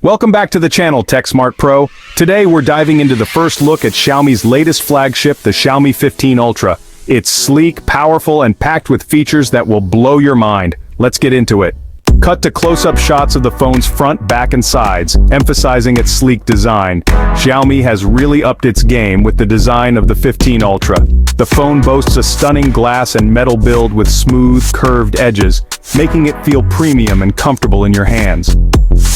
Welcome back to the channel, TechSmart Pro. Today we're diving into the first look at Xiaomi's latest flagship, the Xiaomi 15 Ultra. It's sleek, powerful, and packed with features that will blow your mind. Let's get into it. Cut to close-up shots of the phone's front, back, and sides, emphasizing its sleek design. Xiaomi has really upped its game with the design of the 15 Ultra. The phone boasts a stunning glass and metal build with smooth, curved edges, making it feel premium and comfortable in your hands.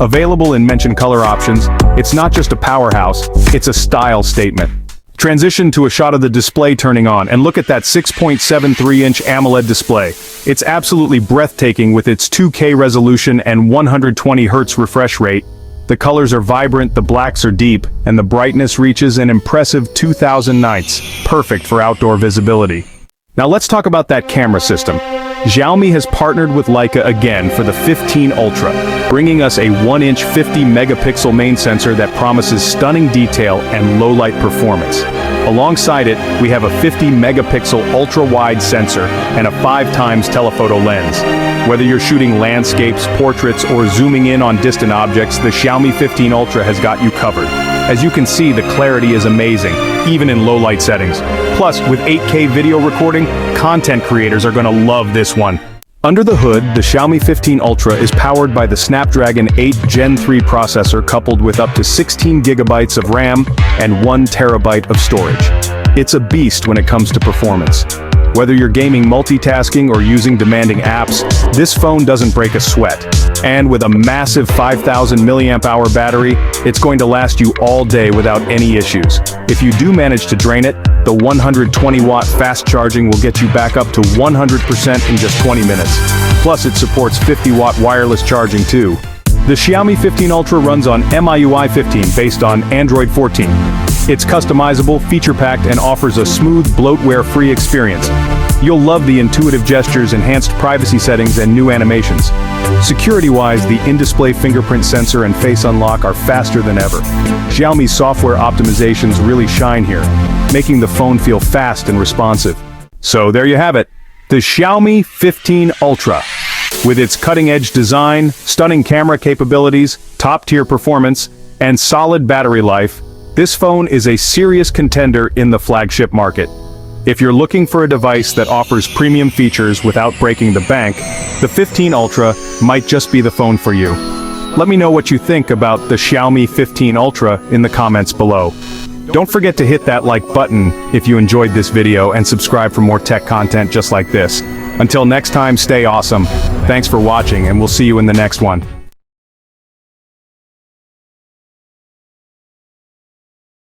Available in mentioned color options, it's not just a powerhouse, it's a style statement. Transition to a shot of the display turning on, and look at that 6.73-inch AMOLED display. It's absolutely breathtaking with its 2K resolution and 120 Hz refresh rate. The colors are vibrant, the blacks are deep, and the brightness reaches an impressive 2000 nits, perfect for outdoor visibility. Now let's talk about that camera system. Xiaomi has partnered with Leica again for the 15 Ultra, bringing us a 1-inch 50-megapixel main sensor that promises stunning detail and low-light performance. Alongside it, we have a 50-megapixel ultra-wide sensor and a 5x telephoto lens. Whether you're shooting landscapes, portraits, or zooming in on distant objects, the Xiaomi 15 Ultra has got you covered. As you can see, the clarity is amazing, even in low-light settings. Plus, with 8K video recording, content creators are gonna love this one. Under the hood, the Xiaomi 15 Ultra is powered by the Snapdragon 8 Gen 3 processor coupled with up to 16 gigabytes of RAM and 1 terabyte of storage. It's a beast when it comes to performance. Whether you're gaming, multitasking, or using demanding apps, this phone doesn't break a sweat. And with a massive 5000 mAh battery, it's going to last you all day without any issues. If you do manage to drain it, the 120-watt fast charging will get you back up to 100% in just 20 minutes. Plus, it supports 50-watt wireless charging too. The Xiaomi 15 Ultra runs on MIUI 15 based on Android 14. It's customizable, feature-packed, and offers a smooth, bloatware-free experience. You'll love the intuitive gestures, enhanced privacy settings, and new animations. Security-wise, the in-display fingerprint sensor and face unlock are faster than ever. Xiaomi's software optimizations really shine here, making the phone feel fast and responsive. So there you have it, the Xiaomi 15 Ultra. With its cutting-edge design, stunning camera capabilities, top-tier performance, and solid battery life, this phone is a serious contender in the flagship market. If you're looking for a device that offers premium features without breaking the bank, the 15 Ultra might just be the phone for you. Let me know what you think about the Xiaomi 15 Ultra in the comments below. Don't forget to hit that like button if you enjoyed this video and subscribe for more tech content just like this. Until next time, stay awesome. Thanks for watching, and we'll see you in the next one.